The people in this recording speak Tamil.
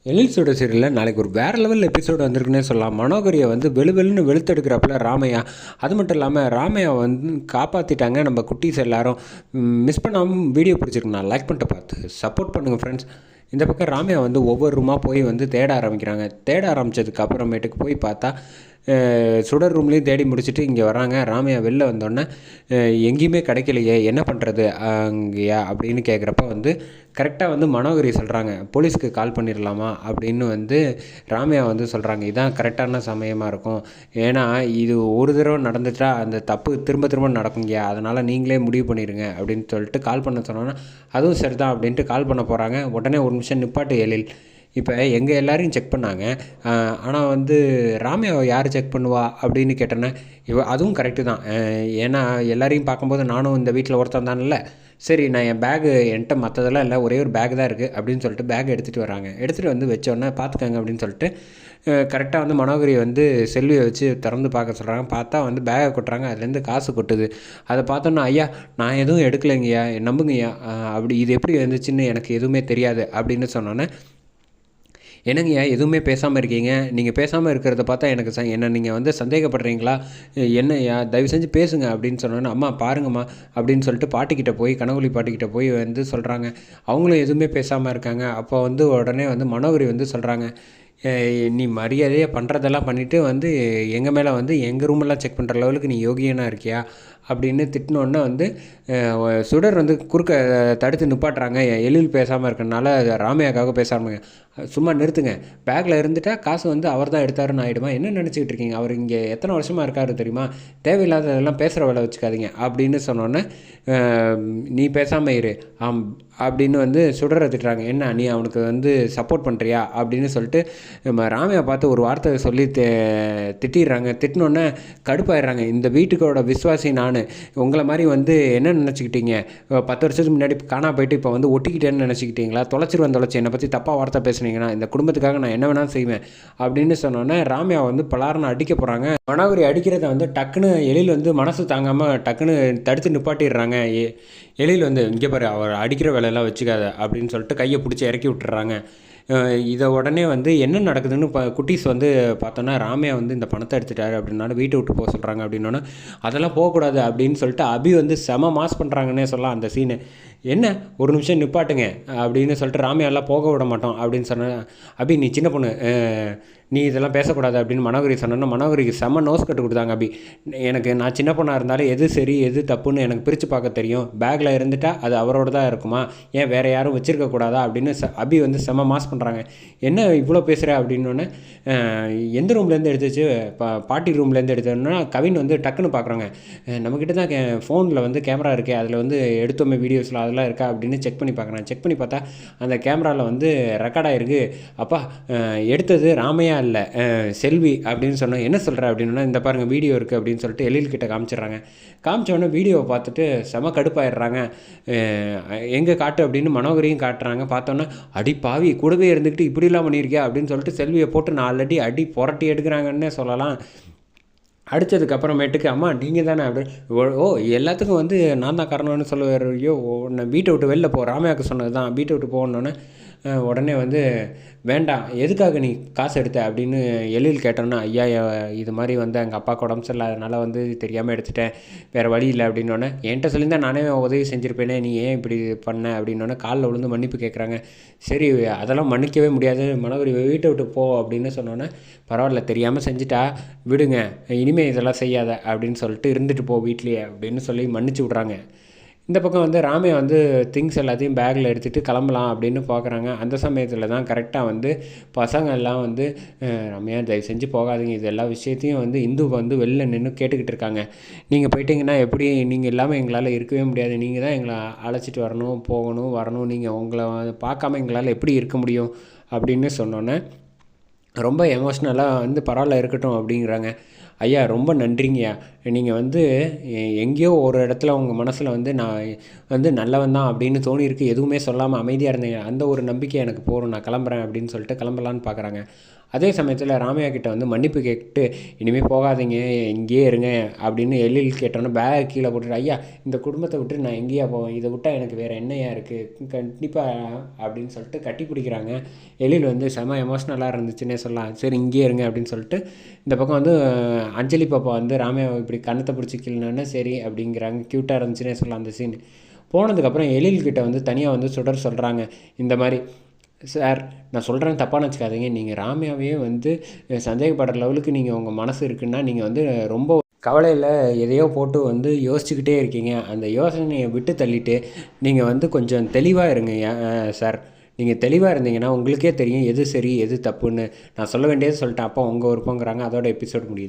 எழில் சுட சீரியலில் நாளைக்கு ஒரு வேறு லெவல் எபிசோடு வந்திருக்குன்னே சொல்லலாம். மனோகரியை வந்து வெளுன்னு வெளுத்தெடுக்கிறப்பல ராமையா, அது மட்டும் இல்லாமல் ராமையா வந்து காப்பாற்றிட்டாங்க நம்ம குட்டீஸ் எல்லாரும். மிஸ் பண்ணாமல் வீடியோ பிடிச்சிருக்கு, நான் லைக் பண்ணிட்டு பார்த்து சப்போர்ட் பண்ணுங்கள் ஃப்ரெண்ட்ஸ். இந்த பக்கம் ராமையா வந்து ஒவ்வொரு ரூமாக போய் வந்து தேட ஆரம்பிக்கிறாங்க. தேட ஆரம்பித்ததுக்கு அப்புறமேட்டுக்கு போய் பார்த்தா சுடர் ரூம்லேயும் தேடி முடிச்சுட்டு இங்கே வராங்க. ராமையா வெளில வந்தோடனே எங்கேயுமே கிடைக்கலையே, என்ன பண்ணுறது அங்கேயா அப்படின்னு கேட்குறப்ப வந்து கரெக்டாக வந்து மனோகரி சொல்கிறாங்க, போலீஸ்க்கு கால் பண்ணிடலாமா அப்படின்னு வந்து ராமையா வந்து சொல்கிறாங்க. இதுதான் கரெக்டான சமயமாக இருக்கும், ஏன்னா இது ஒரு தடவை நடந்துட்டா அந்த தப்பு திரும்ப திரும்ப நடக்குங்கய்யா, அதனால் நீங்களே முடிவு பண்ணிடுங்க அப்படின்னு சொல்லிட்டு கால் பண்ண சொன்னோன்னா அதுவும் சரிதான் அப்படின்ட்டு கால் பண்ண போகிறாங்க. உடனே ஒரு நிமிஷம் நிப்பாட்டு எழில், இப்போ எங்கள் எல்லாரையும் செக் பண்ணாங்க, ஆனால் வந்து ராமையாவை யார் செக் பண்ணுவா அப்படின்னு கேட்டேன்னா அதுவும் கரெக்டு தான், ஏன்னா எல்லாரையும் பார்க்கும்போது நானும் இந்த வீட்டில் ஒருத்தன் தானே, சரி நான் என் பேகு என்கிட்ட மற்றதெல்லாம் இல்லை, ஒரே ஒரு பேக் தான் இருக்குது அப்படின்னு சொல்லிட்டு பேக் எடுத்துகிட்டு வராங்க. எடுத்துகிட்டு வந்து வச்சோடனே பார்த்துக்கங்க அப்படின்னு சொல்லிட்டு கரெக்டாக வந்து மனோகரி வந்து செல்வியை வச்சு திறந்து பார்க்க சொல்கிறாங்க. பார்த்தா வந்து பேகை கொட்டுறாங்க, அதுலேருந்து காசு கொட்டுது. அதை பார்த்தோன்னா ஐயா நான் எதுவும் எடுக்கலைங்கய்யா, நம்புங்கய்யா, அப்படி இது எப்படி வந்துச்சுன்னு எனக்கு எதுவுமே தெரியாது அப்படின்னு சொன்னோன்னே, என்னங்கய்யா எதுவுமே பேசாமல் இருக்கீங்க, நீங்கள் பேசாமல் இருக்கிறத பார்த்தா எனக்கு என்ன நீங்கள் வந்து சந்தேகப்படுறீங்களா, என்னய்யா தயவு செஞ்சு பேசுங்க அப்படின்னு சொன்னோன்னே, அம்மா பாருங்கம்மா அப்படின்னு சொல்லிட்டு பாட்டிக்கிட்ட போய் கனகுலி பாட்டிக்கிட்ட போய் வந்து சொல்கிறாங்க. அவங்களும் எதுவுமே பேசாமல் இருக்காங்க. அப்போ வந்து உடனே வந்து மனோகரி வந்து சொல்கிறாங்க, நீ மரியாதையாக பண்ணுறதெல்லாம் பண்ணிவிட்டு வந்து எங்கள் மேலே வந்து எங்கள் ரூமெல்லாம் செக் பண்ணுற லெவலுக்கு நீ யோகியனாக இருக்கியா அப்படின்னு திட்டினோடனே வந்து சுடர் வந்து குறுக்க தடுத்து நிப்பாட்டுறாங்க. எழில் பேசாமல் இருக்கனால ராமையாக்காக பேசாமல், சும்மா நிறுத்துங்க, பேக்கில் இருந்துட்டால் காசு வந்து அவர் தான் எடுத்தாருன்னு ஆகிடுமா, என்ன நினச்சிக்கிட்டு இருக்கீங்க, அவர் இங்கே எத்தனை வருஷமாக இருக்காரு தெரியுமா, தேவையில்லாததெல்லாம் பேசுகிற வேலை வச்சுக்காதீங்க அப்படின்னு சொன்னோன்னே, நீ பேசாமல் இரு அப்படின்னு வந்து சுடரை திட்டுறாங்க. என்ன நீ அவனுக்கு வந்து சப்போர்ட் பண்ணுறியா அப்படின்னு சொல்லிட்டு ராமையா பார்த்து ஒரு வார்த்தை சொல்லி திட்டிடுறாங்க. திட்டினோன்னே கடுப்பாயிடுறாங்க. இந்த வீட்டுக்கோட விசுவாசி நான், உங்களை மாதிரி வந்து என்ன நினச்சிக்கிட்டீங்க, 10 வருஷத்துக்கு முன்னாடி காணா போயிட்டு இப்போ வந்து ஒட்டிக்கிட்டேன்னு நினச்சிக்கிட்டீங்களா, தொலைச்சி என்னை பற்றி தப்பாக வார்த்தை பேசுனீங்கன்னா இந்த குடும்பத்துக்காக நான் என்ன வேணாலும் செய்வேன் அப்படின்னு சொன்னோன்னே ராமையா வந்து பலாரனை அடிக்க போகிறாங்க. மனோகரி அடிக்கிறத வந்து டக்குன்னு எழில் வந்து மனசு தாங்காமல் டக்குன்னு தடுத்து நிப்பாட்டிடுறாங்க. எழில் வந்து இங்கே பாரு அவர் அடிக்கிற வேலையெல்லாம் வச்சுக்காத அப்படின்னு சொல்லிட்டு கையை பிடிச்சி இறக்கி விட்டுறாங்க. இதை உடனே வந்து என்ன நடக்குதுன்னு குட்டீஸ் வந்து பார்த்தோன்னா, ராமையா வந்து இந்த பணத்தை எடுத்துட்டாரு அப்படின்னாலும் வீட்டை விட்டு போக சொல்கிறாங்க அப்படின்னோன்னா, அதெல்லாம் போகக்கூடாது அப்படின்னு சொல்லிட்டு அபி வந்து செம மாஸ் பண்ணுறாங்கன்னே சொல்லலாம் அந்த சீனு. என்ன ஒரு நிமிஷம் நிப்பாட்டுங்க அப்படின்னு சொல்லிட்டு ராமையாலாம் போக விட மாட்டோம் அப்படின்னு சொன்னேன். அபி நீ சின்ன பொண்ணு, நீ இதெல்லாம் பேசக்கூடாது அப்படின்னு மனோகரி சொன்னோன்னா மனோகரிக்கு செம்ம நோஸ் கட்டு கொடுத்தாங்க. அபி எனக்கு நான் சின்ன பொண்ணாக இருந்தாலும் எது சரி எது தப்புன்னு எனக்கு பிரித்து பார்க்க தெரியும், பேக்கில் இருந்துட்டால் அது அவரோட தான் இருக்குமா, ஏன் வேறு யாரும் வச்சுருக்கக்கூடாதா அப்படின்னு அபி வந்து செம்ம மாஸ் பண்ணுறாங்க. என்ன இவ்வளோ பேசுகிற அப்படின்னோடனே, எந்த ரூம்லேருந்து எடுத்துச்சு, பாட்டி ரூம்லேருந்து எடுத்தோன்னா கவின் வந்து டக்குன்னு பார்க்குறாங்க. நம்மக்கிட்ட தான் ஃபோனில் வந்து கேமரா இருக்கே, அதில் வந்து எடுத்தோமே வீடியோஸில் அதெல்லாம் இருக்கா அப்படின்னு செக் பண்ணி பார்க்குறேன். செக் பண்ணி பார்த்தா அந்த கேமராவில் வந்து ரெக்கார்ட் ஆகிருக்கு. அப்பா எடுத்தது ராமையா இல்லை செல்வி அப்படின்னு சொன்னேன். என்ன சொல்கிற அப்படின்னா, இந்த பாருங்கள் வீடியோ இருக்குது அப்படின்னு சொல்லிட்டு எழில்கிட்ட காமிச்சிடுறாங்க. காமிச்சோடனே வீடியோவை பார்த்துட்டு செம கடுப்பாயிடுறாங்க. எங்கே காட்டு அப்படின்னு மனோகரியும் காட்டுறாங்க. பார்த்தோன்னா அடி பாவி கூடவே இருந்துக்கிட்டு இப்படிலாம் பண்ணியிருக்கியா அப்படின்னு சொல்லிட்டு செல்வியை போட்டு 4 அடி புரட்டி எடுக்கிறாங்கன்னே சொல்லலாம். அடித்ததுக்கப்புறமேட்டுக்கு அம்மா நீங்கள் தானே அப்படி, ஓ எல்லாத்துக்கும் வந்து நான் தான் காரணம்னு சொல்லுவார். ஐயோ நான் வீட்டை விட்டு வெளில போ, ராமையாவுக்கு சொன்னது தான் வீட்டை விட்டு போகணுன்னு. உடனே வந்து வேண்டாம் எதுக்காக நீ காசு எடுத்த அப்படின்னு எழில் கேட்டோன்னா, ஐயா இது மாதிரி வந்து எங்கள் அப்பாவுக்கு உடம்பு சரியில்லை, அதனால் வந்து தெரியாமல் எடுத்துட்டேன், வேறு வழி இல்லை அப்படின்னோடனே, என்கிட்ட சொல்லியிருந்தால் நானே உதவி செஞ்சுருப்பேனே, நீ ஏன் இப்படி பண்ண அப்படின்னோடனே காலில் விழுந்து மன்னிப்பு கேட்குறாங்க. சரி அதெல்லாம் மன்னிக்கவே முடியாது, மனோகரி வீட்டை விட்டு போ அப்படின்னு சொன்னோன்னே, பரவாயில்ல தெரியாமல் செஞ்சுட்டா விடுங்க, இனிமேல் இதெல்லாம் செய்யாத அப்படின்னு சொல்லிட்டு இருந்துட்டு போ வீட்லேயே அப்படின்னு சொல்லி மன்னிச்சு விட்றாங்க. இந்த பக்கம் வந்து ராமையா வந்து திங்ஸ் எல்லாத்தையும் பேக்கில் எடுத்துகிட்டு கிளம்பலாம் அப்படின்னு பார்க்குறாங்க. அந்த சமயத்தில் தான் கரெக்டாக வந்து பசங்க எல்லாம் வந்து, ரம்யா தயவு செஞ்சு போகாதீங்க, இது எல்லா விஷயத்தையும் வந்து இந்து வந்து வெளில நின்று கேட்டுக்கிட்டு இருக்காங்க, நீங்கள் போயிட்டீங்கன்னா எப்படி, நீங்கள் இல்லாமல் எங்களால் இருக்கவே முடியாது, நீங்கள் தான் எங்களை அழைச்சிட்டு வரணும் போகணும் வரணும், நீங்கள் உங்களை பார்க்காம எங்களால் எப்படி இருக்க முடியும் அப்படின்னு சொன்னோன்னே ரொம்ப எமோஷ்னலாக வந்து பரவாயில்ல இருக்கட்டும் அப்படிங்கிறாங்க. ஐயா ரொம்ப நன்றிங்கய்யா, நீங்கள் வந்து எங்கேயோ ஒரு இடத்துல உங்கள் மனசில் வந்து நான் வந்து நல்லவன் தான் அப்படின்னு தோணியிருக்கு, எதுவுமே சொல்லாமல் அமைதியாக இருந்தீங்க, அந்த ஒரு நம்பிக்கை எனக்கு போகிறோம், நான் கிளம்புறேன் அப்படின்னு சொல்லிட்டு கிளம்பலான்னு பார்க்குறாங்க. அதே சமயத்தில் ராமையா கிட்ட வந்து மன்னிப்பு கேட்டு இனிமேல் போகாதீங்க இங்கேயே இருங்க அப்படின்னு எழில் கேட்டோன்னே பேக் கீழே போட்டுட்டு ஐயா இந்த குடும்பத்தை விட்டு நான் எங்கேயா போவேன், இதை விட்டால் எனக்கு வேறு என்னையா இருக்குது கண்டிப்பாக அப்படின்னு சொல்லிட்டு கட்டி பிடிக்கிறாங்க. எழில் வந்து செம எமோஷ்னலாக இருந்துச்சுன்னே சொல்லலாம். சரி இங்கேயே இருங்க அப்படின்னு சொல்லிட்டு இந்த பக்கம் வந்து அஞ்சலி பாப்பா வந்து ராமையா இப்படி கண்ணத்தை பிடிச்சிக்கலன்னு சரி அப்படிங்கிறாங்க. க்யூட்டாக இருந்துச்சுன்னே சொல்லலாம் அந்த சீன். போனதுக்கப்புறம் எழில்கிட்ட வந்து தனியாக வந்து சுடர் சொல்கிறாங்க இந்த மாதிரி, சார் நான் சொல்கிறேன் தப்பாக நினச்சிக்காதீங்க, நீங்கள் ராமையாவே வந்து சந்தேகப்படுற லெவலுக்கு நீங்கள் உங்கள் மனசு இருக்குன்னா நீங்கள் வந்து ரொம்ப கவலையில் எதையோ போட்டு வந்து யோசிச்சுக்கிட்டே இருக்கீங்க. அந்த யோசனையை விட்டு தள்ளிட்டு நீங்கள் வந்து கொஞ்சம் தெளிவாக இருங்க சார். நீங்கள் தெளிவாக இருந்தீங்கன்னா உங்களுக்கே தெரியும் எது சரி எது தப்புன்னு. நான் சொல்ல வேண்டியது சொல்லிட்டேன், அப்போ உங்கள் விருப்பங்கிறாங்க. அதோட எபிசோட் முடியுது.